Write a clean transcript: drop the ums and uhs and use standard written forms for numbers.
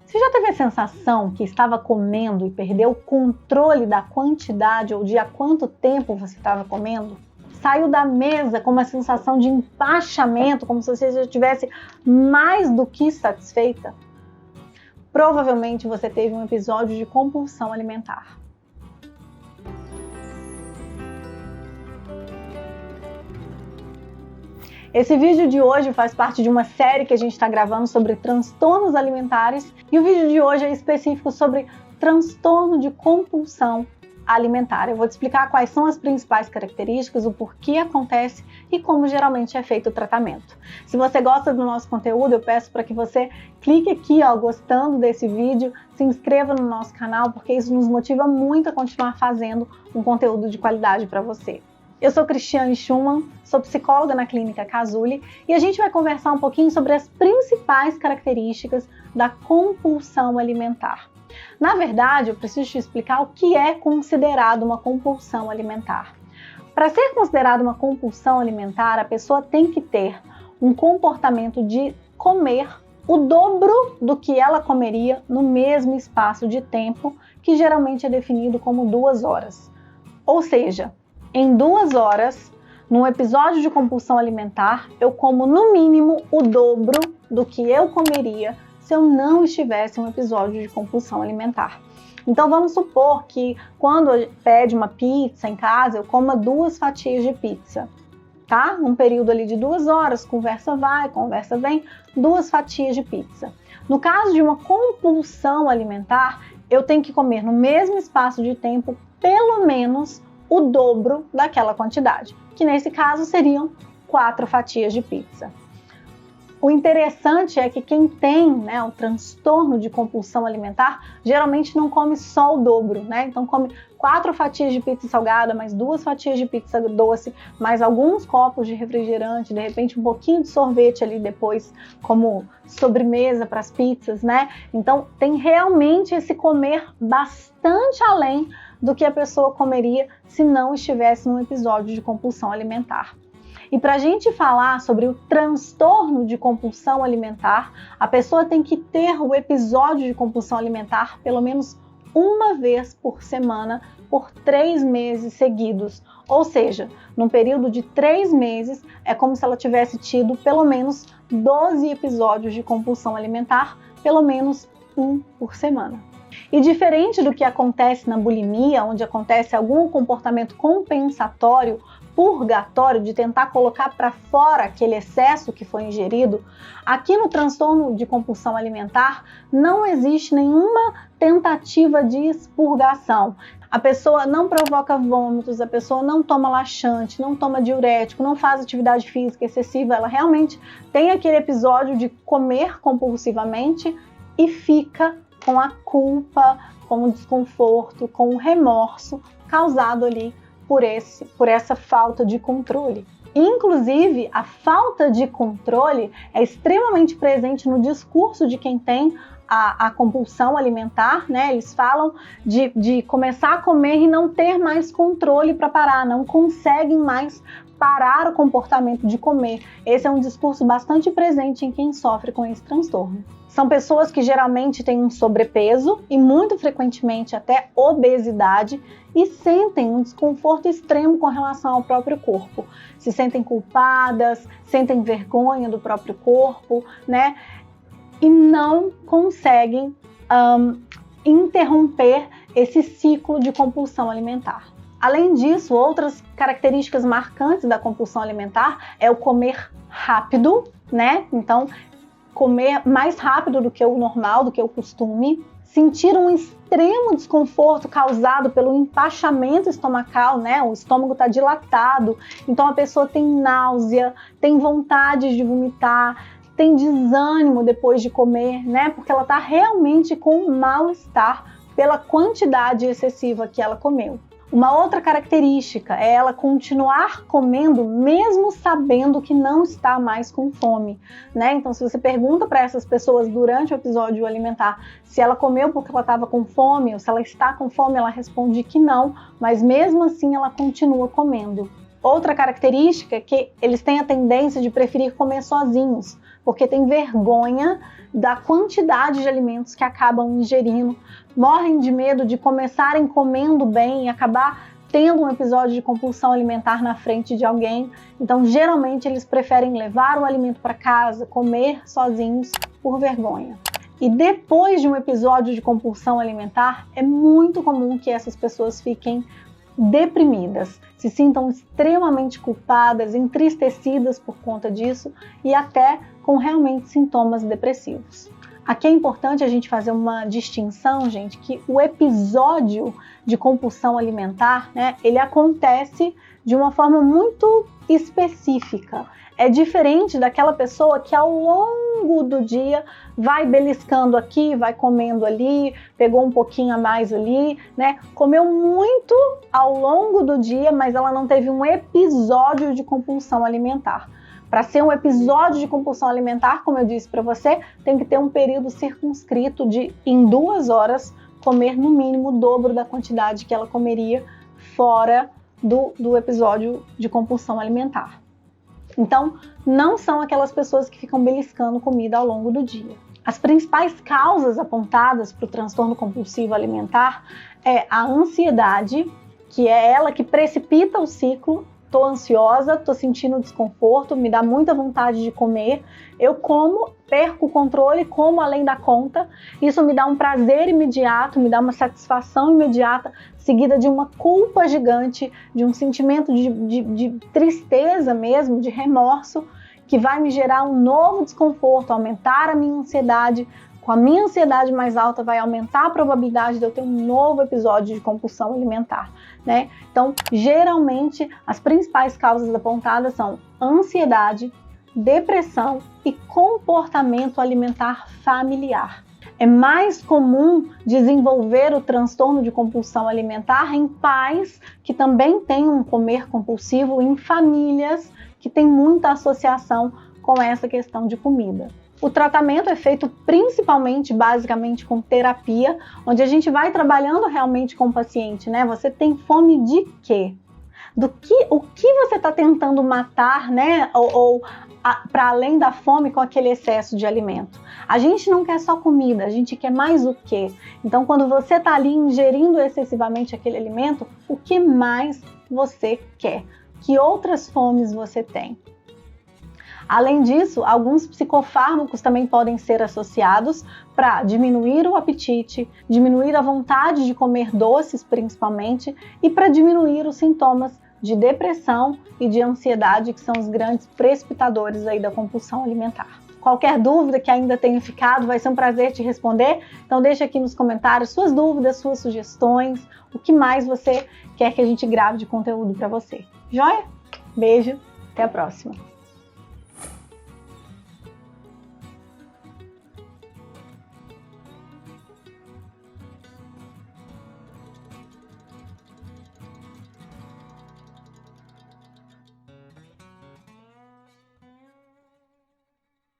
Você já teve a sensação que estava comendo e perdeu o controle da quantidade ou de há quanto tempo você estava comendo? Saiu da mesa com uma sensação de empachamento, como se você já estivesse mais do que satisfeita? Provavelmente você teve um episódio de compulsão alimentar. Esse vídeo de hoje faz parte de uma série que a gente está gravando sobre transtornos alimentares e o vídeo de hoje é específico sobre transtorno de compulsão alimentar. Eu vou te explicar quais são as principais características, o porquê acontece e como geralmente é feito o tratamento. Se você gosta do nosso conteúdo, eu peço para que você clique aqui, gostando desse vídeo, se inscreva no nosso canal, porque isso nos motiva muito a continuar fazendo um conteúdo de qualidade para você. Eu sou Cristiane Schumann, sou psicóloga na Clínica Cazuli e a gente vai conversar um pouquinho sobre as principais características da compulsão alimentar. Na verdade, eu preciso te explicar o que é considerado uma compulsão alimentar. Para ser considerado uma compulsão alimentar, a pessoa tem que ter um comportamento de comer o dobro do que ela comeria no mesmo espaço de tempo, que geralmente é definido como 2 horas. Ou seja, em 2 horas, num episódio de compulsão alimentar, eu como no mínimo o dobro do que eu comeria se eu não estivesse em um episódio de compulsão alimentar. Então vamos supor que quando pede uma pizza em casa, eu coma 2 fatias de pizza, tá? Um período ali de 2 horas, conversa vai, conversa vem, 2 fatias de pizza. No caso de uma compulsão alimentar, eu tenho que comer no mesmo espaço de tempo pelo menos o dobro daquela quantidade, que nesse caso seriam 4 fatias de pizza. O interessante é que quem tem, o transtorno de compulsão alimentar geralmente não come só o dobro, Então come 4 fatias de pizza salgada, mais 2 fatias de pizza doce, mais alguns copos de refrigerante, de repente um pouquinho de sorvete ali depois como sobremesa para as pizzas, Então tem realmente esse comer bastante além do que a pessoa comeria se não estivesse num episódio de compulsão alimentar. E para a gente falar sobre o transtorno de compulsão alimentar, a pessoa tem que ter o episódio de compulsão alimentar pelo menos uma vez por semana por 3 meses seguidos. Ou seja, num período de 3 meses, é como se ela tivesse tido pelo menos 12 episódios de compulsão alimentar, pelo menos 1 por semana. E diferente do que acontece na bulimia, onde acontece algum comportamento compensatório, purgatório, de tentar colocar para fora aquele excesso que foi ingerido, aqui no transtorno de compulsão alimentar não existe nenhuma tentativa de expurgação. A pessoa não provoca vômitos, a pessoa não toma laxante, não toma diurético, não faz atividade física excessiva, ela realmente tem aquele episódio de comer compulsivamente e fica com a culpa, com o desconforto, com o remorso causado ali por essa falta de controle. Inclusive, a falta de controle é extremamente presente no discurso de quem tem a compulsão alimentar, Eles falam de começar a comer e não ter mais controle para parar, não conseguem mais parar o comportamento de comer. Esse é um discurso bastante presente em quem sofre com esse transtorno. São pessoas que geralmente têm um sobrepeso e muito frequentemente até obesidade e sentem um desconforto extremo com relação ao próprio corpo. Se sentem culpadas, sentem vergonha do próprio corpo, E não conseguem interromper esse ciclo de compulsão alimentar. Além disso, outras características marcantes da compulsão alimentar é o comer rápido, Então, comer mais rápido do que o normal, do que o costume, sentir um extremo desconforto causado pelo empachamento estomacal, O estômago está dilatado, então a pessoa tem náusea, tem vontade de vomitar, tem desânimo depois de comer, Porque ela está realmente com mal-estar pela quantidade excessiva que ela comeu. Uma outra característica é ela continuar comendo mesmo sabendo que não está mais com fome, Então, se você pergunta para essas pessoas durante o episódio alimentar se ela comeu porque ela estava com fome ou se ela está com fome, ela responde que não, mas mesmo assim ela continua comendo. Outra característica é que eles têm a tendência de preferir comer sozinhos, porque tem vergonha da quantidade de alimentos que acabam ingerindo, morrem de medo de começarem comendo bem e acabar tendo um episódio de compulsão alimentar na frente de alguém. Então, geralmente, eles preferem levar o alimento para casa, comer sozinhos por vergonha. E depois de um episódio de compulsão alimentar, é muito comum que essas pessoas fiquem deprimidas, se sintam extremamente culpadas, entristecidas por conta disso e até com realmente sintomas depressivos. Aqui é importante a gente fazer uma distinção, gente, que o episódio de compulsão alimentar, né, ele acontece de uma forma muito específica. É diferente daquela pessoa que ao longo do dia vai beliscando aqui, vai comendo ali, pegou um pouquinho a mais ali, né? Comeu muito ao longo do dia, mas ela não teve um episódio de compulsão alimentar. Para ser um episódio de compulsão alimentar, como eu disse para você, tem que ter um período circunscrito de, em 2 horas, comer no mínimo o dobro da quantidade que ela comeria fora do episódio de compulsão alimentar. Então, não são aquelas pessoas que ficam beliscando comida ao longo do dia. As principais causas apontadas para o transtorno compulsivo alimentar é a ansiedade, que é ela que precipita o ciclo. Tô ansiosa, tô sentindo desconforto, me dá muita vontade de comer, eu como, perco o controle, como além da conta, isso me dá um prazer imediato, me dá uma satisfação imediata, seguida de uma culpa gigante, de um sentimento de tristeza mesmo, de remorso, que vai me gerar um novo desconforto, aumentar a minha ansiedade. Com a minha ansiedade mais alta, vai aumentar a probabilidade de eu ter um novo episódio de compulsão alimentar, né? Então, geralmente, as principais causas apontadas são ansiedade, depressão e comportamento alimentar familiar. É mais comum desenvolver o transtorno de compulsão alimentar em pais que também têm um comer compulsivo, em famílias que têm muita associação com essa questão de comida. O tratamento é feito principalmente, basicamente, com terapia, onde a gente vai trabalhando realmente com o paciente, né? Você tem fome de quê? O que você está tentando matar, né? Ou para além da fome com aquele excesso de alimento. A gente não quer só comida, a gente quer mais o quê? Então, quando você está ali ingerindo excessivamente aquele alimento, o que mais você quer? Que outras fomes você tem? Além disso, alguns psicofármacos também podem ser associados para diminuir o apetite, diminuir a vontade de comer doces principalmente e para diminuir os sintomas de depressão e de ansiedade, que são os grandes precipitadores aí da compulsão alimentar. Qualquer dúvida que ainda tenha ficado, vai ser um prazer te responder. Então deixa aqui nos comentários suas dúvidas, suas sugestões, o que mais você quer que a gente grave de conteúdo para você. Joia? Beijo, até a próxima!